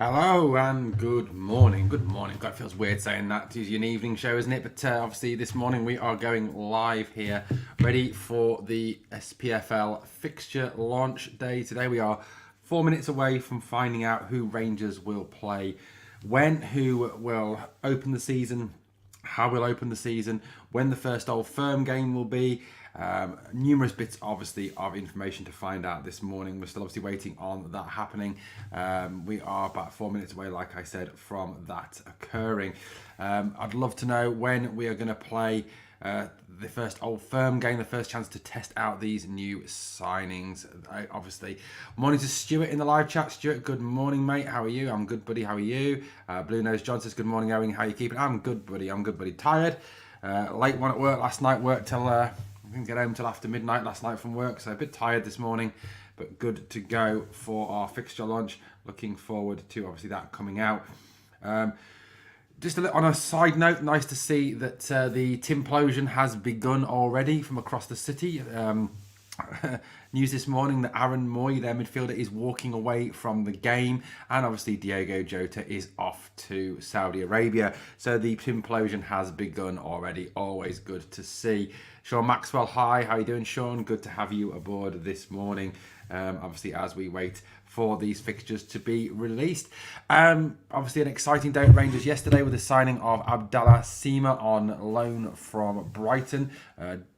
Hello and good morning. Good morning. God, it feels weird saying that. It's usually an evening show, isn't it? But obviously this morning we are going live here, ready for the SPFL fixture launch day. Today we are 4 minutes away from finding out who Rangers will play, when, who will open the season, how we'll open the season, when the first Old Firm game will be. Numerous bits, obviously, of information to find out this morning. We're still obviously waiting on that happening. We are about 4 minutes away, like I said, from that occurring. I'd love to know when we are going to play the first Old Firm game, the first chance to test out these new signings. Obviously, morning to Stuart in the live chat. Stuart, good morning, mate. How are you? I'm good, buddy. How are you? Blue Nose John says, good morning, Owen. How are you keeping? I'm good, buddy. I'm good, buddy. Tired. Late one at work last night. Worked till I didn't get home till after midnight last night from work, so a bit tired this morning, but good to go for our fixture launch. Looking forward to obviously that coming out. Just on a side note, nice to see that the Timplosion has begun already from across the city. News this morning that Aaron Moy, their midfielder, is walking away from the game, and obviously Diogo Jota is off to Saudi Arabia. So the Timplosion has begun already. Always good to see. Sean Maxwell, hi. How you doing, Sean? Good to have you aboard this morning. Obviously, as we wait for these fixtures to be released. Obviously, an exciting day at Rangers yesterday with the signing of Abdallah Sima on loan from Brighton.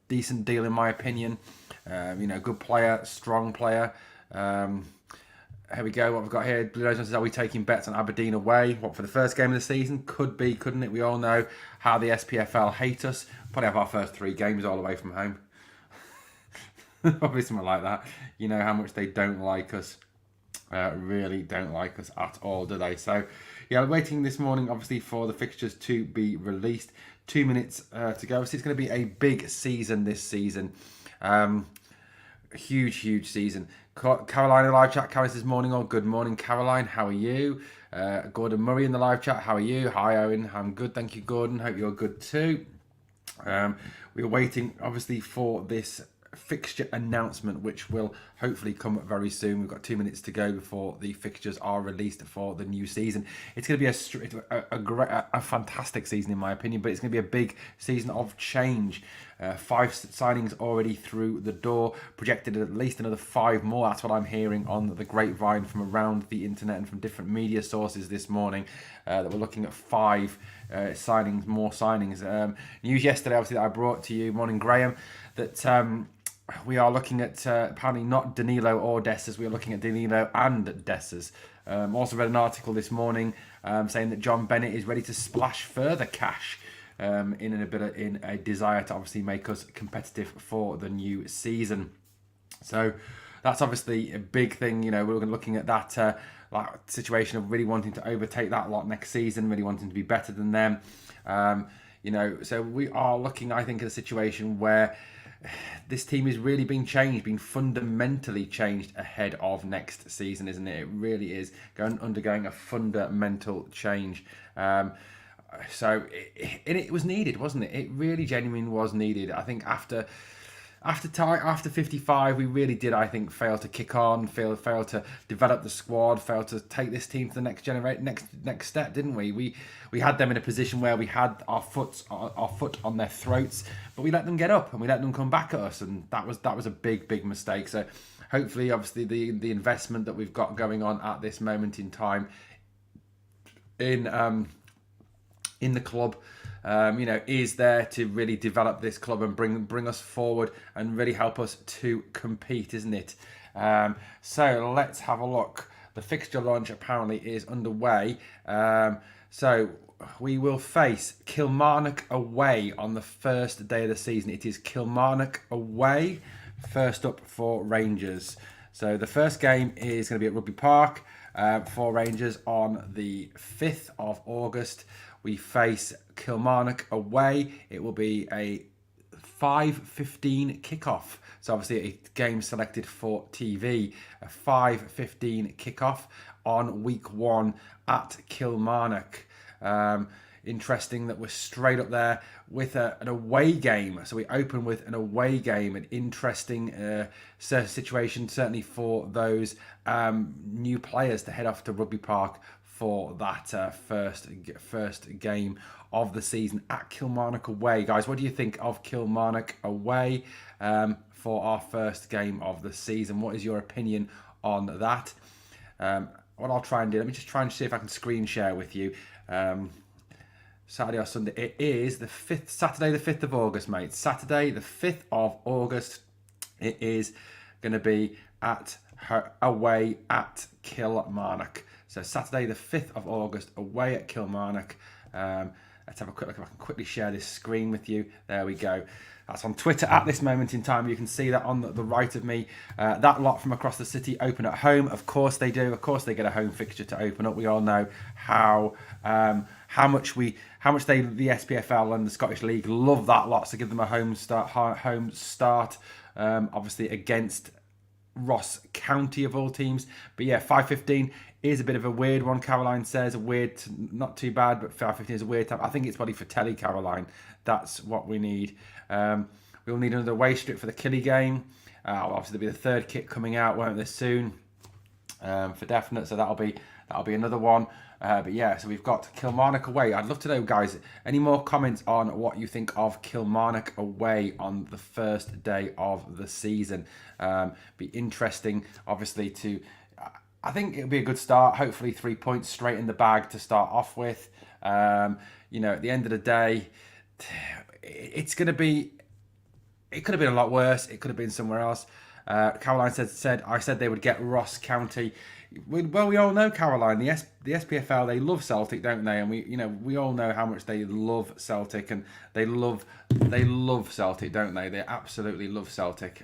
Decent deal, in my opinion. Good player, strong player. Here we go. What we've got here. Blue Nose says, are we taking bets on Aberdeen away? What, for the first game of the season? Could be, couldn't it? We all know how the SPFL hate us. Probably have our first 3 games all away from home. Probably something like that. You know how much they don't like us. Really don't like us at all, do they? So, yeah, waiting this morning, obviously, for the fixtures to be released. 2 minutes to go. So it's going to be a big season this season. Huge season. Caroline in the live chat. Caroline says, morning all. Good morning, Caroline. How are you? Gordon Murray in the live chat. How are you? Hi, Owen. I'm good. Thank you, Gordon. Hope you're good too. We're waiting, obviously, for this fixture announcement, which will hopefully come very soon. We've got 2 minutes to go before the fixtures are released for the new season. It's going to be a fantastic season, in my opinion, but it's going to be a big season of change. 5 signings already through the door, projected at least another 5 more. That's what I'm hearing on the grapevine from around the internet and from different media sources this morning, that we're looking at 5 signings, more signings. News yesterday, obviously, that I brought to you, morning Graham, that we are looking at apparently not Danilo or Dessers. We are looking at Danilo and Dessers. Also read an article this morning saying that John Bennett is ready to splash further cash in a desire to obviously make us competitive for the new season. So that's obviously a big thing. We're looking at that situation of really wanting to overtake that lot next season, really wanting to be better than them. So we are looking, I think, at a situation where this team is really being changed, being fundamentally changed ahead of next season, isn't it? It really is undergoing a fundamental change. So it was needed, wasn't it? It really genuinely was needed. I think after 55, we really did, I think, fail to kick on, fail to develop the squad, fail to take this team to the next step, didn't we? We had them in a position where we had our foot on their throats, but we let them get up and we let them come back at us, and that was a big mistake. So hopefully, obviously, the investment that we've got going on at this moment in time in the club, is there to really develop this club and bring us forward and really help us to compete, isn't it? So let's have a look. The fixture launch apparently is underway. So we will face Kilmarnock away on the first day of the season. It is Kilmarnock away, first up for Rangers. So the first game is going to be at Rugby Park for Rangers on the 5th of August. We face Kilmarnock away. It will be a 5:15 kickoff. So obviously a game selected for TV. A 5:15 kickoff on week 1 at Kilmarnock. interesting that we're straight up there with an away game. So we open with an away game, an interesting situation, certainly for those new players to head off to Rugby Park for that first game of the season at Kilmarnock away. Guys, what do you think of Kilmarnock away for our first game of the season? What is your opinion on that? What I'll try and do, let me just try and see if I can screen share with you. Saturday or Sunday. It is Saturday the 5th of August, mate. Saturday the 5th of August. It is going to be away at Kilmarnock. So Saturday the 5th of August, away at Kilmarnock. Let's have a quick look if I can quickly share this screen with you. There we go. That's on Twitter at this moment in time. You can see that on the right of me. That lot from across the city open at home. Of course they do. Of course they get a home fixture to open up. We all know how much the SPFL and the Scottish League love that lot. So give them a home start. Obviously against Ross County of all teams. But yeah, 5:15 is a bit of a weird one. Caroline says not too bad, but 5:15 is a weird time. I think it's probably for telly, Caroline. That's what we need. We'll need another away strip for the Killy game. Obviously there'll be the third kit coming out, won't there, soon? For definite. So that'll be another one. But yeah, so we've got Kilmarnock away. I'd love to know, guys, any more comments on what you think of Kilmarnock away on the first day of the season. Be interesting, obviously, I think it'll be a good start. Hopefully 3 points straight in the bag to start off with. At the end of the day, it's going to be... It could have been a lot worse. It could have been somewhere else. Caroline said I said they would get Ross County. Well, we all know, Caroline, the SPFL, they love Celtic, don't they? And we all know how much they love Celtic, and they love Celtic, don't they? They absolutely love Celtic.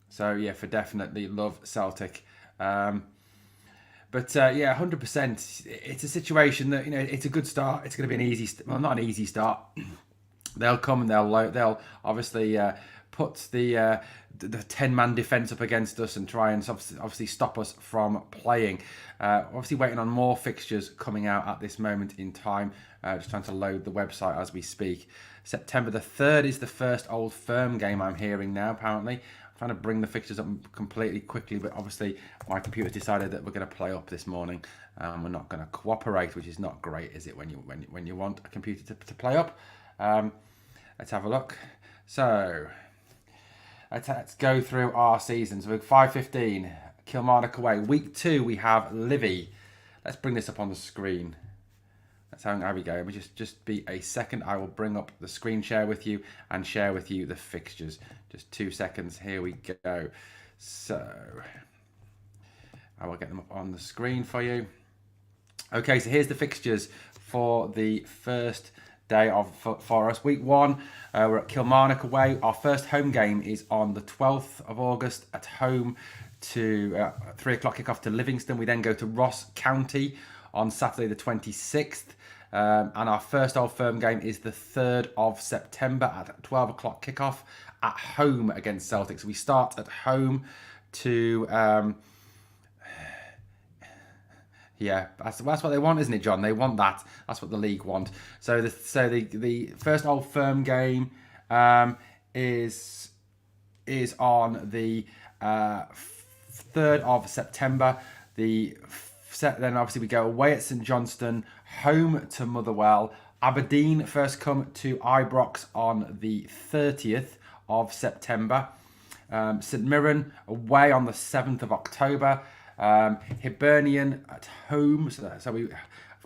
So yeah, for definitely love Celtic. But 100%. It's a situation that it's a good start. It's going to be an easy, not an easy start. They'll come and they'll obviously put the 10-man defence up against us and try and obviously stop us from playing. Obviously waiting on more fixtures coming out at this moment in time. Just trying to load the website as we speak. September the 3rd is the first Old Firm game I'm hearing now, apparently. I'm trying to bring the fixtures up completely quickly, but obviously my computer's decided that we're going to play up this morning. We're not going to cooperate, which is not great, is it, when you want a computer to play up? Let's have a look. So let's go through our season. So we're 5:15, Kilmarnock away. Week 2 we have Livy. Let's bring this up on the screen. There we go. Let me just be a second. I will bring up the screen share with you and share with you the fixtures. Just 2 seconds. Here we go. So I will get them up on the screen for you. Okay, so here's the fixtures for the first day for us. Week 1, we're at Kilmarnock away. Our first home game is on the 12th of August at home to 3 o'clock kickoff to Livingston. We then go to Ross County on Saturday the 26th. And our first Old Firm game is the 3rd of September at 12 o'clock kickoff at home against Celtic. So we start at home to... yeah, that's what they want, isn't it, John? They want that. That's what the league want. So the first Old Firm game is on the 3rd of September. Then obviously we go away at St Johnstone, home to Motherwell. Aberdeen first come to Ibrox on the 30th of September. St Mirren away on the 7th of October. Hibernian at home. So we've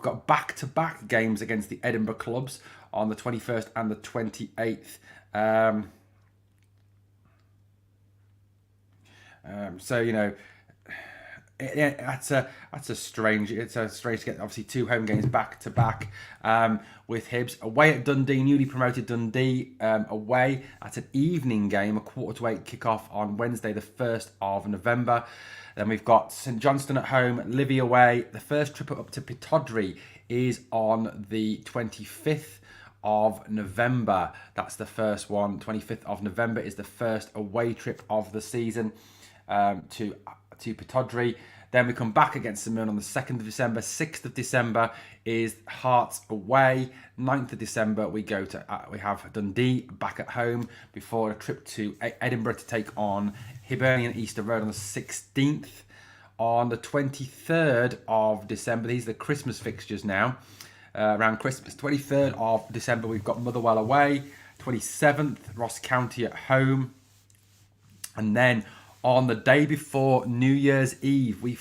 got back-to-back games against the Edinburgh clubs on the 21st and the 28th. That's a strange. It's a strange to get obviously 2 home games back to back with Hibs away at Dundee, newly promoted Dundee away. That's an evening game, a 7:45 kickoff on Wednesday, the 1st of November. Then we've got St Johnstone at home, Livy away. The first trip up to Pittodrie is on the 25th of November. That's the first one. 25th of November is the first away trip of the season to Pittodrie. Then we come back against St Mirren on the 2nd of December. 6th of December is Hearts away. 9th of December we have Dundee back at home before a trip to Edinburgh to take on Hibernian Easter Road on the 16th. On the 23rd of December, these are the Christmas fixtures now. Around Christmas, 23rd of December, we've got Motherwell away. 27th, Ross County at home. And then on the day before New Year's Eve, we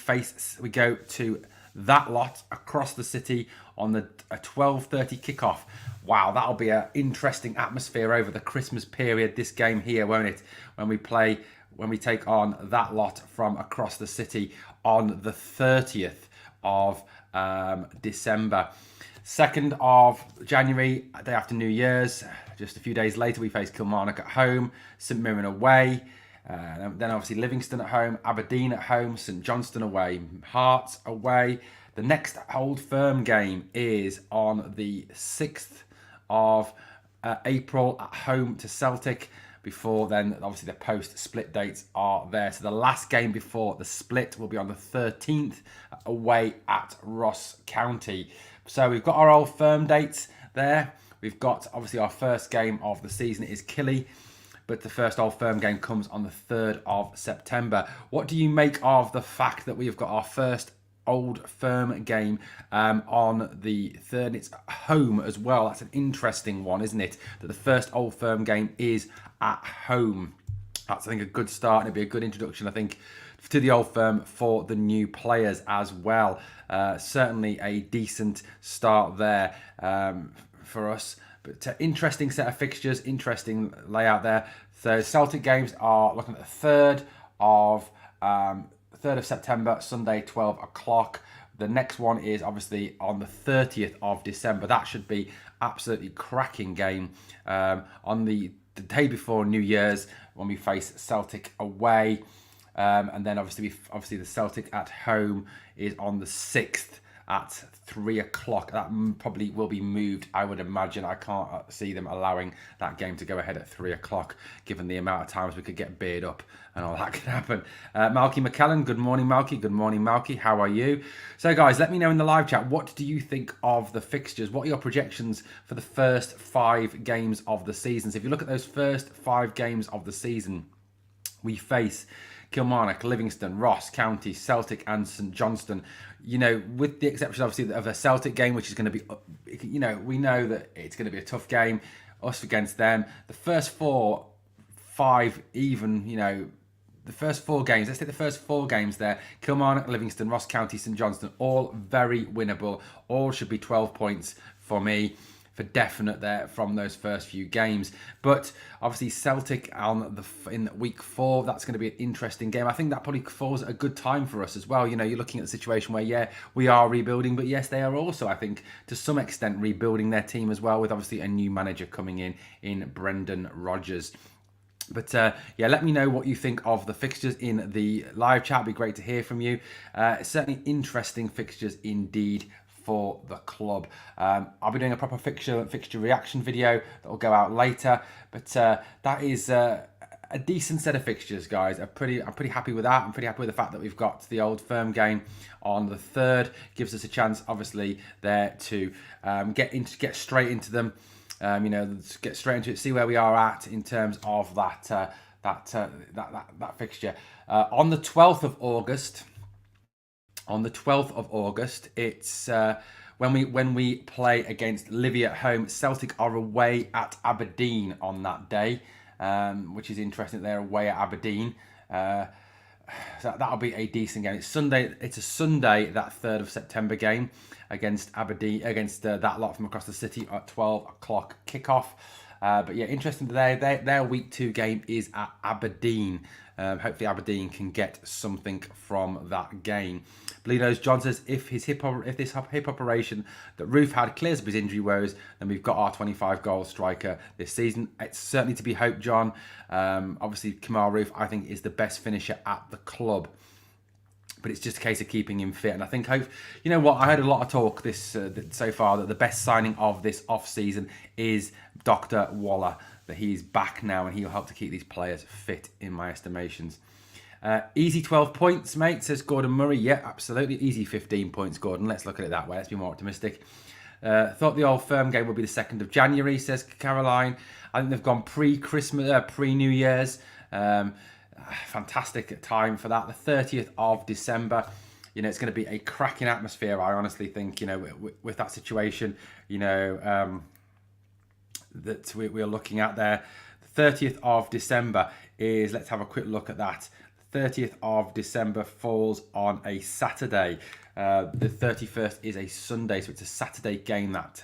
go to that lot across the city on a 12:30 kickoff. Wow, that'll be an interesting atmosphere over the Christmas period, this game here, won't it? When we take on that lot from across the city on the 30th of December. 2nd of January, day after New Year's, just a few days later, we face Kilmarnock at home, St Mirren away, then obviously Livingston at home, Aberdeen at home, St Johnstone away, Hearts away. The next Old Firm game is on the 6th of April at home to Celtic. Before then, obviously the post-split dates are there. So the last game before the split will be on the 13th away at Ross County. So we've got our Old Firm dates there. We've got, obviously, our first game of the season is Killy, but the first Old Firm game comes on the 3rd of September. What do you make of the fact that we've got our first Old Firm game on the 3rd? It's home as well. That's an interesting one, isn't it? That the first Old Firm game is at home. That's, I think, a good start, and it'll be a good introduction, I think, to the Old Firm for the new players as well. Certainly a decent start there for us. But interesting set of fixtures, interesting layout there. So Celtic games are looking at the 3rd of September, Sunday, 12 o'clock. The next one is obviously on the 30th of December. That should be absolutely cracking game on the day before New Year's when we face Celtic away. And then obviously the Celtic at home is on the 6th at 3 o'clock. That probably will be moved, I would imagine. I can't see them allowing that game to go ahead at 3 o'clock, given the amount of times we could get beard up and all that could happen. Malky McKellen, good morning, Malky. Good morning, Malky. How are you? So, guys, let me know in the live chat, what do you think of the fixtures? What are your projections for the first 5 games of the season? So if you look at those first 5 games of the season, we face Kilmarnock, Livingston, Ross County, Celtic and St Johnstone. You know, with the exception obviously of a Celtic game, which is going to be, you know, we know that it's going to be a tough game, us against them. The first 5 even, you know, the first 4 games, let's take the first 4 games there. Kilmarnock, Livingston, Ross County, St Johnstone, all very winnable. All should be 12 points for me, for definite there from those first few games. But obviously Celtic in week 4, that's going to be an interesting game. I think that probably falls at a good time for us as well. You know, you're looking at the situation where, yeah, we are rebuilding, but yes, they are also, I think, to some extent rebuilding their team as well, with obviously a new manager coming in Brendan Rodgers. But yeah, let me know what you think of the fixtures in the live chat. It'd be great to hear from you. Certainly interesting fixtures indeed for the club. I'll be doing a proper fixture reaction video that will go out later. But that is a decent set of fixtures, guys. I'm pretty happy with that. I'm pretty happy with the fact that we've got the Old Firm game on the 3rd. Gives us a chance, obviously, there to get straight into them. You know, get straight into it, see where we are at in terms of that fixture. On the 12th of August. On the 12th of August, it's when we play against Livy at home. Celtic are away at Aberdeen on that day, which is interesting. They're away at Aberdeen. So that'll be a decent game. It's Sunday. It's a Sunday, that 3rd of September game against Aberdeen, against that lot from across the city at 12 o'clock kickoff. But yeah, interesting today. Their week 2 game is at Aberdeen. Hopefully Aberdeen can get something from that game. Bleedos John says, if this hip operation that Roof had clears up his injury woes, then we've got our 25-goal striker this season. It's certainly to be hoped, John. Obviously, Kamal Roof, I think, is the best finisher at the club. But it's just a case of keeping him fit. And I think, you know what, I heard a lot of talk so far that the best signing of this off-season is Dr. Waller, that he's back now and he'll help to keep these players fit, in my estimations. Easy 12 points, mate, says Gordon Murray. Yeah, absolutely. Easy 15 points, Gordon. Let's look at it that way. Let's be more optimistic. Thought the Old Firm game would be the 2nd of January, says Caroline. I think they've gone pre-Christmas, pre-New Year's. Fantastic time for that. The 30th of December. It's going to be a cracking atmosphere, I honestly think, with that situation, that we're looking at there. The 30th of December is, let's have a quick look at that. The 30th of December falls on a Saturday. The 31st is a Sunday, so it's a Saturday game, that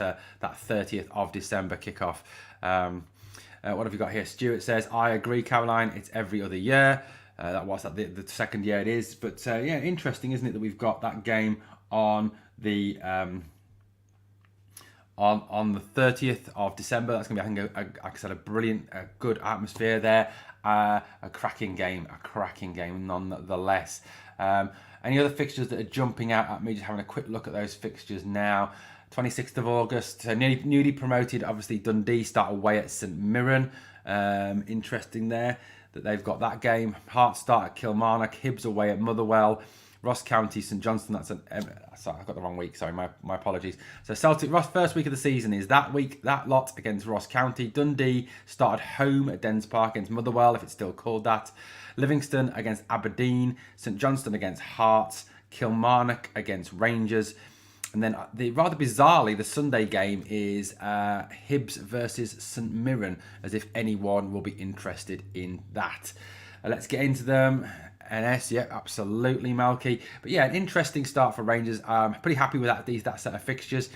30th of December kickoff. What have we got here? Stuart says, I agree, Caroline, it's every other year. That was the second year it is. But yeah, interesting, isn't it, that we've got that game on the on the 30th of December. That's going to be, I think, like I said, a brilliant, good atmosphere there. A cracking game nonetheless. Any other fixtures that are jumping out at me? Just having a quick look at those fixtures now. 26th of August, newly promoted, obviously, Dundee start away at St Mirren. Interesting there that they've got that game. Hearts start at Kilmarnock, Hibs away at Motherwell, Ross County, St Johnstone. Sorry, I got the wrong week. Sorry, my apologies. So Celtic, Ross, first week of the season is that week, that lot against Ross County. Dundee started home at Dens Park against Motherwell, if it's still called that. Livingston against Aberdeen, St Johnstone against Hearts, Kilmarnock against Rangers. And then, rather bizarrely, the Sunday game is Hibs versus St Mirren, as if anyone will be interested in that. Let's get into them. NS, yeah, absolutely, Malky. But yeah, an interesting start for Rangers. I'm pretty happy with that set of fixtures.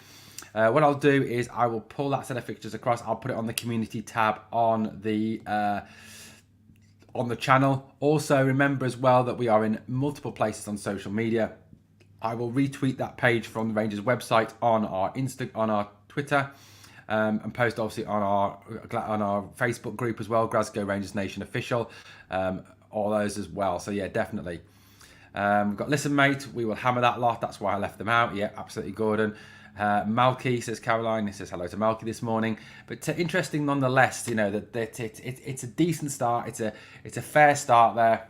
What I'll do is I will pull that set of fixtures across. I'll put it on the community tab on the channel. Also, remember as well that we are in multiple places on social media. I will retweet that page from the Rangers website on our Twitter, and post obviously on our Facebook group as well, Glasgow Rangers Nation official, all those as well. So yeah, definitely. We've got Listen Mate, we will hammer that lot. That's why I left them out. Yeah, absolutely, Gordon. Malky, says Caroline. He says hello to Malky this morning. But interesting nonetheless. That it's a decent start. It's a fair start there.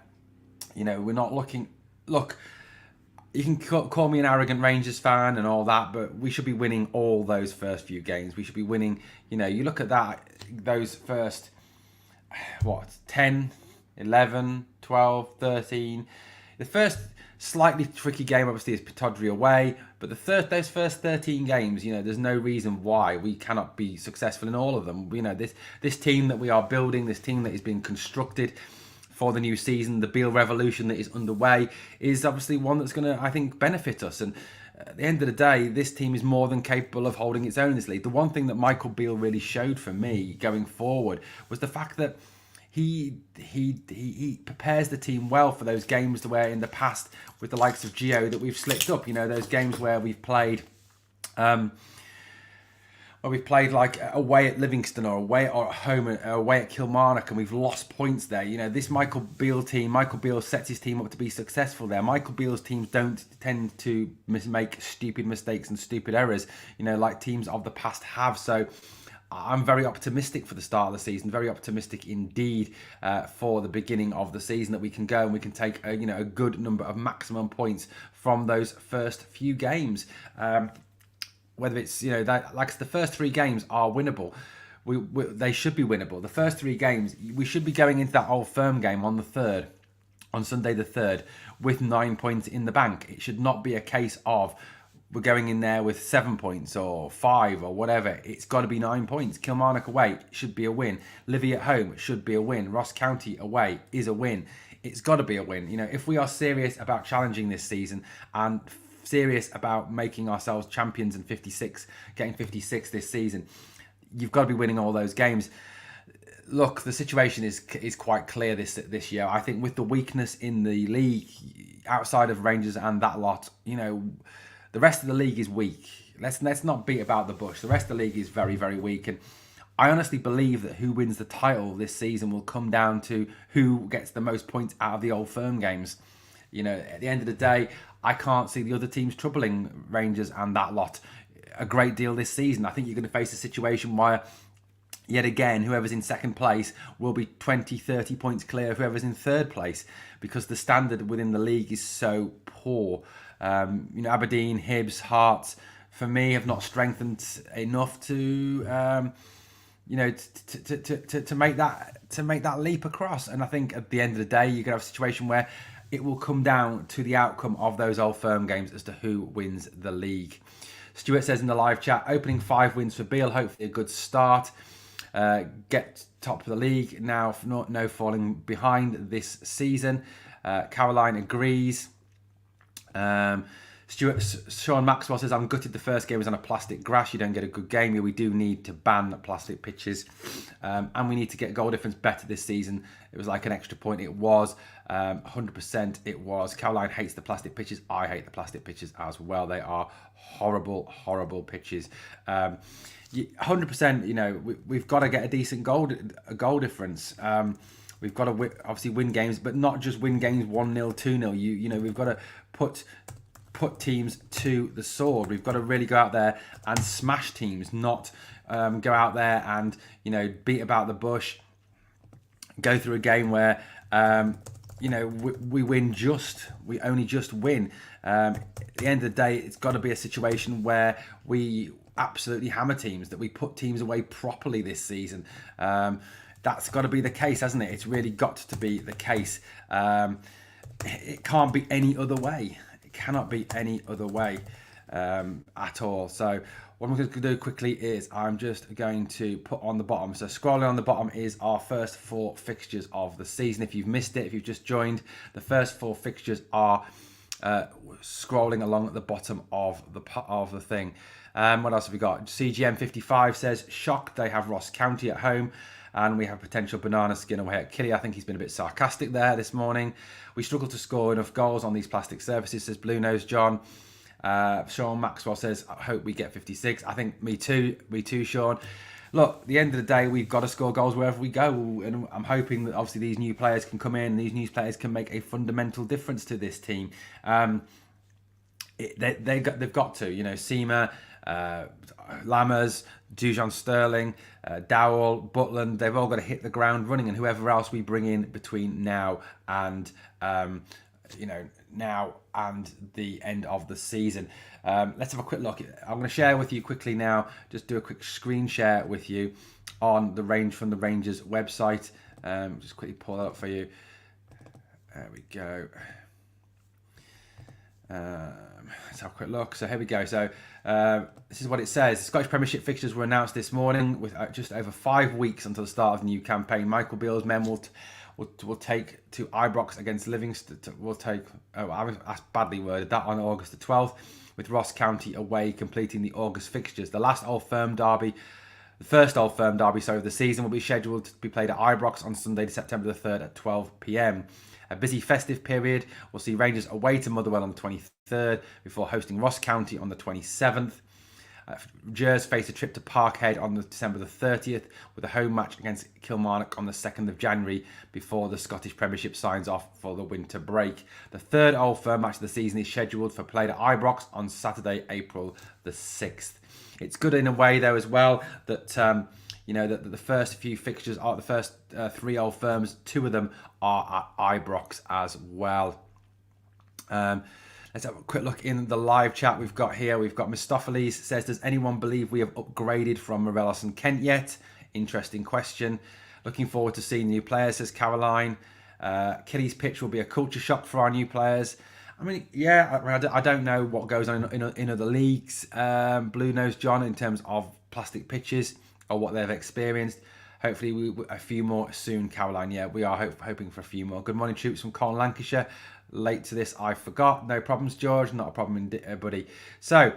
We're not looking. Look. You can call me an arrogant Rangers fan and all that, but we should be winning all those first few games. We should be winning, you look at those first, 10, 11, 12, 13. The first slightly tricky game, obviously, is Pittodrie away, but those first 13 games, there's no reason why we cannot be successful in all of them. This team that we are building, this team that is being constructed for the new season, the Beale revolution that is underway, is obviously one that's going to, I think, benefit us. And at the end of the day, this team is more than capable of holding its own in this league. The one thing that Michael Beale really showed for me going forward was the fact that he prepares the team well for those games where in the past with the likes of Gio that we've slipped up. Those games where we've played. Like away at Livingston or at home or away at Kilmarnock, and we've lost points there. This Michael Beale team, Michael Beale sets his team up to be successful there. Michael Beale's teams don't tend to make stupid mistakes and stupid errors, like teams of the past have. So I'm very optimistic for the start of the season, very optimistic indeed for the beginning of the season, that we can go and we can take a good number of maximum points from those first few games. Whether it's, the first 3 games are winnable. They should be winnable. The first 3 games, we should be going into that Old Firm game on Sunday the 3rd, with 9 points in the bank. It should not be a case of we're going in there with 7 points or 5 or whatever. It's got to be 9 points. Kilmarnock away should be a win. Livy at home should be a win. Ross County away is a win. It's got to be a win. If we are serious about challenging this season and serious about making ourselves champions and getting 56 this season, you've got to be winning all those games. Look, the situation is quite clear this year. I think with the weakness in the league, outside of Rangers and that lot, the rest of the league is weak. Let's not beat about the bush. The rest of the league is very, very weak, and I honestly believe that who wins the title this season will come down to who gets the most points out of the Old Firm games. At the end of the day, I can't see the other teams troubling Rangers and that lot a great deal this season. I think you're going to face a situation where, yet again, whoever's in second place will be 20, 30 points clear of whoever's in third place, because the standard within the league is so poor. Aberdeen, Hibs, Hearts, for me, have not strengthened enough to to make that leap across. And I think at the end of the day, you're gonna have a situation where it will come down to the outcome of those Old Firm games as to who wins the league. Stuart says in the live chat, opening 5 wins for Beale, hopefully a good start. Get top of the league now, no falling behind this season. Caroline agrees. Sean Maxwell says, I'm gutted the first game was on a plastic grass. You don't get a good game here. We do need to ban plastic pitches. And we need to get goal difference better this season. It was like an extra point. It was. 100% it was. Caroline hates the plastic pitches. I hate the plastic pitches as well. They are horrible, horrible pitches. 100%, we've got to get a decent goal difference. We've got to obviously win games, but not just win games 1-0, 2-0. We've got to put teams to the sword. We've got to really go out there and smash teams, not go out there and beat about the bush. Go through a game where we win we only just win. At the end of the day, it's got to be a situation where we absolutely hammer teams, that we put teams away properly this season. That's got to be the case, hasn't it? It's really got to be the case. It can't be any other way. It cannot be any other way at all. So what I'm going to do quickly is I'm just going to put on the bottom. So scrolling on the bottom is our first 4 fixtures of the season. If you've missed it, if you've just joined, the first 4 fixtures are scrolling along at the bottom of the thing. What else have we got? CGM55 says, shocked they have Ross County at home and we have potential banana skin away at Killy. I think he's been a bit sarcastic there this morning. We struggle to score enough goals on these plastic surfaces, says Blue Nose John. Sean Maxwell says, I hope we get 56. I think me too, Sean. Look, at the end of the day, we've got to score goals wherever we go, and I'm hoping that obviously these new players can come in, and these new players can make a fundamental difference to this team. They've got to, Seema, Lammers, Dujon Sterling, Dowell, Butland, they've all got to hit the ground running, and whoever else we bring in between now and the end of the season. Let's have a quick look. I'm going to share with you quickly now, just do a quick screen share with you on the Rangers website. Just quickly pull that up for you. There we go. Let's have a quick look. So here we go. So this is what it says. The Scottish Premiership fixtures were announced this morning with just over 5 weeks until the start of the new campaign. Michael Beale's men will take to Ibrox against Livingston. That's badly worded. That on August the 12th, with Ross County away completing the August fixtures. The first Old Firm derby, of the season will be scheduled to be played at Ibrox on Sunday, September the 3rd at 12 p.m. A busy festive period will see Rangers away to Motherwell on the 23rd before hosting Ross County on the 27th. Gers face a trip to Parkhead on December the 30th with a home match against Kilmarnock on the 2nd of January before the Scottish Premiership signs off for the winter break. The third Old Firm match of the season is scheduled for play at Ibrox on Saturday, April the 6th. It's good in a way though as well that that the first few fixtures are the first 3 Old Firms. 2 of them are at Ibrox as well. Let's have a quick look in the live chat we've got here. We've got Mistopheles says, does anyone believe we have upgraded from Morelos and Kent yet? Interesting question. Looking forward to seeing new players, says Caroline. Killy's pitch will be a culture shock for our new players. I mean, yeah, I don't know what goes on in other leagues, Blue Nose John, in terms of plastic pitches or what they've experienced. Hopefully a few more soon, Caroline. Yeah, we are hoping for a few more. Good morning, troops from Colin, Lancashire. Late to this, I forgot. No problems, George. Not a problem, buddy. So,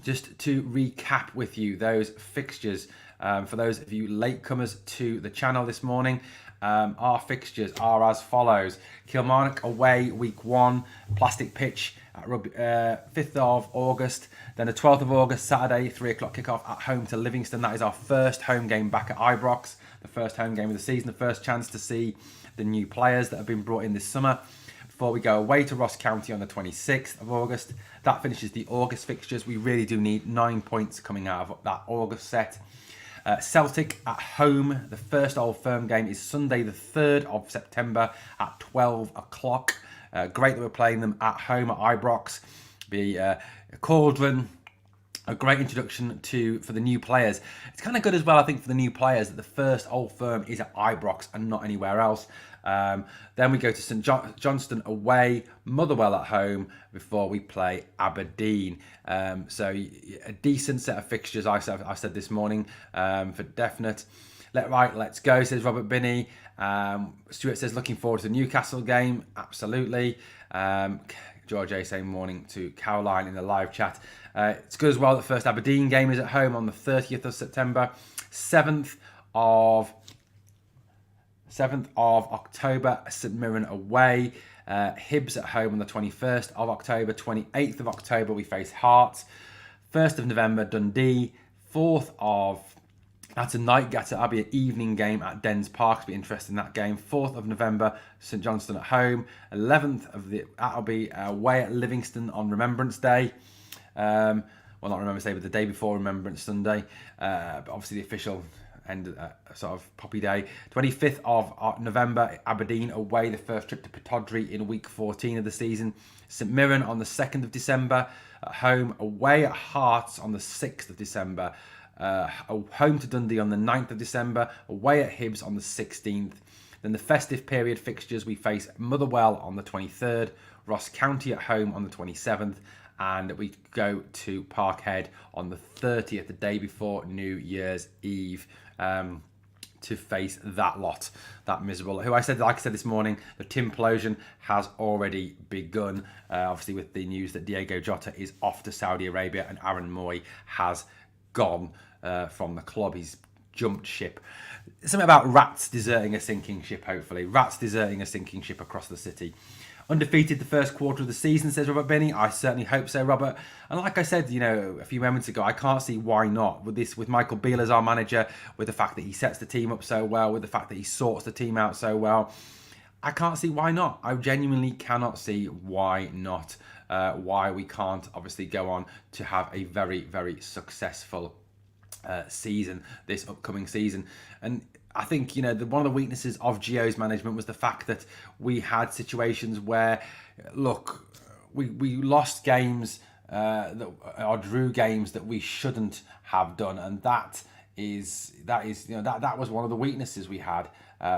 just to recap with you those fixtures, for those of you latecomers to the channel this morning, our fixtures are as follows. Kilmarnock away, week 1, plastic pitch at 5th of August. Then the 12th of August, Saturday, 3 o'clock kickoff at home to Livingston. That is our first home game back at Ibrox. The first home game of the season, the first chance to see the new players that have been brought in this summer. Before we go away to Ross County on the 26th of August. That finishes the August fixtures. We really do need 9 points coming out of that August set. Celtic at home. The first Old Firm game is Sunday the 3rd of September at 12 o'clock. Great that we're playing them at home at Ibrox. Be a cauldron. A great introduction for the new players. It's kind of good as well, I think, for the new players that the first Old Firm is at Ibrox and not anywhere else. Then we go to St Johnstone away, Motherwell at home before we play Aberdeen. So a decent set of fixtures, I said this morning, for definite. Let's go, says Robert Binney. Stuart says, looking forward to the Newcastle game. Absolutely. George A saying morning to Caroline in the live chat. It's good as well that the first Aberdeen game is at home on the 30th of September. 7th of October, St Mirren away. Hibs at home on the 21st of October. 28th of October, we face Hearts. 1st of November, Dundee. 4th of... That's a night gatter. That'll be an evening game at Dens Park. Be interested in that game. 4th of November, St Johnstone at home. 11th of that'll be away at Livingston on Remembrance Day. Well, not Remembrance Day, but the day before Remembrance Sunday. But obviously the official end, sort of Poppy Day. 25th of November, Aberdeen away. The first trip to Pittodrie in week 14 of the season. St Mirren on the 2nd of December at home. Away at Hearts on the 6th of December. Home to Dundee on the 9th of December, away at Hibs on the 16th. Then the festive period fixtures, we face Motherwell on the 23rd, Ross County at home on the 27th, and we go to Parkhead on the 30th, the day before New Year's Eve, to face that lot, that miserable. Who like I said this morning, the Timplosion has already begun. Obviously, with the news that Diego Jota is off to Saudi Arabia and Aaron Moy has gone from the club. He's jumped ship. Something about rats deserting a sinking ship, hopefully. Rats deserting a sinking ship across the city. Undefeated the first quarter of the season, says Robert Binney. I certainly hope so, Robert. And like I said, a few moments ago, I can't see why not. With Michael Beale as our manager, with the fact that he sets the team up so well, with the fact that he sorts the team out so well, I can't see why not. I genuinely cannot see why not. Why we can't obviously go on to have a very, very successful season, this upcoming season. And I think, one of the weaknesses of Gio's management was the fact that we had situations where, look, we lost games or drew games that we shouldn't have done, and that was one of the weaknesses we had.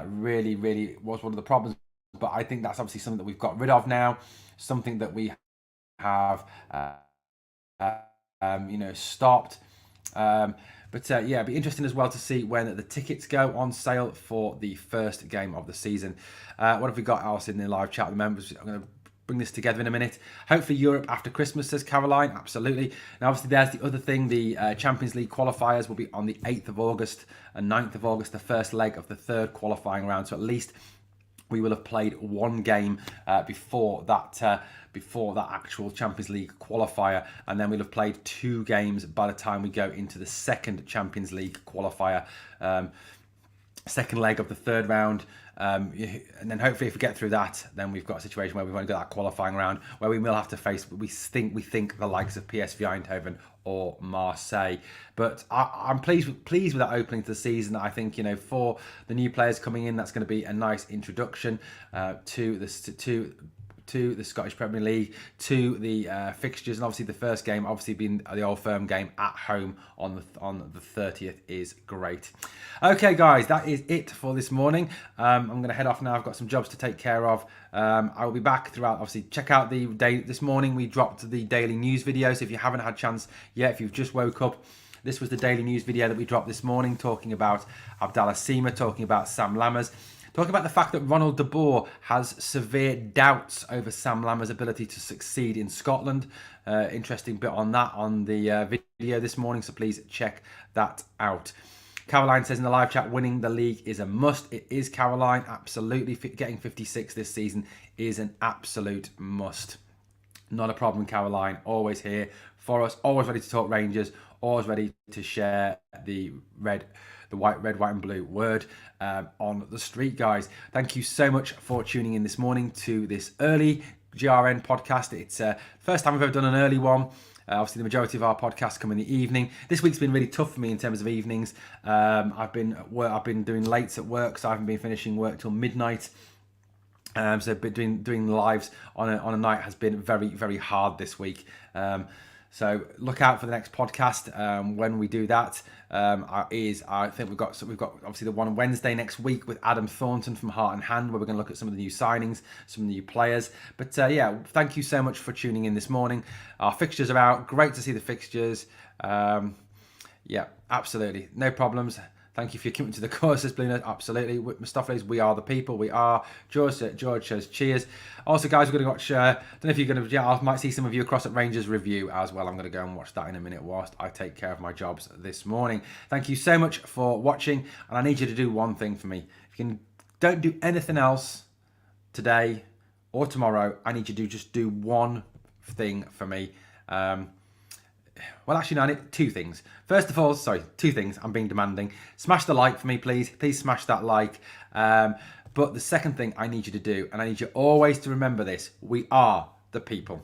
Really, really was one of the problems. But I think that's obviously something that we've got rid of now, something that we have, stopped. It'd be interesting as well to see when the tickets go on sale for the first game of the season. What have we got else in the live chat with the members? I'm going to bring this together in a minute. Hopefully Europe after Christmas, says Caroline. Absolutely. Now, obviously, there's the other thing. The Champions League qualifiers will be on the 8th of August and 9th of August, the first leg of the third qualifying round. So at least we will have played one game before that actual Champions League qualifier, and then we'll have played two games by the time we go into the second Champions League qualifier, second leg of the third round. And then hopefully if we get through that, then we've got a situation where we've only got that qualifying round where we will have to face, we think the likes of PSV Eindhoven or Marseille. But I'm pleased with that opening to the season. I think, for the new players coming in, that's going to be a nice introduction to the Scottish Premier League, to the fixtures, and obviously the first game, obviously being the Old Firm game at home on the 30th, is great. Okay, guys, that is it for this morning. I'm going to head off now. I've got some jobs to take care of. I will be back throughout. Obviously, check out the day this morning. We dropped the daily news video, so if you haven't had a chance yet, if you've just woke up, this was the daily news video that we dropped this morning, talking about Abdallah Sima, talking about Sam Lammers. Talking about the fact that Ronald de Boer has severe doubts over Sam Lammers' ability to succeed in Scotland. Interesting bit on that on the video this morning, so please check that out. Caroline says in the live chat, winning the league is a must. It is, Caroline, absolutely. Getting 56 this season is an absolute must. Not a problem, Caroline. Always here for us. Always ready to talk Rangers. Always ready to share the red, white, and blue word on the street, guys. Thank you so much for tuning in this morning to this early GRN podcast. It's first time we've ever done an early one. Obviously, the majority of our podcasts come in the evening. This week's been really tough for me in terms of evenings. I've been doing late at work, so I haven't been finishing work till midnight. So doing lives on a night has been very, very hard this week. So look out for the next podcast when we do that. I think we've got obviously the one on Wednesday next week with Adam Thornton from Heart and Hand, where we're going to look at some of the new signings, some of the new players. But thank you so much for tuning in this morning. Our fixtures are out. Great to see the fixtures. Absolutely, no problems. Thank you for your commitment to the cause, says Bluna. Absolutely. Mustafa, we are the people. We are. George says cheers. Also, guys, we're going to watch, I don't know if you're going to, I might see some of you across at Rangers Review as well. I'm going to go and watch that in a minute whilst I take care of my jobs this morning. Thank you so much for watching. And I need you to do one thing for me. If you don't do anything else today or tomorrow, I need you to just do one thing for me. Well, actually, no, I need two things. First of all, two things. I'm being demanding. Smash the like for me, please. Please smash that like. But the second thing I need you to do, and I need you always to remember this, we are the people.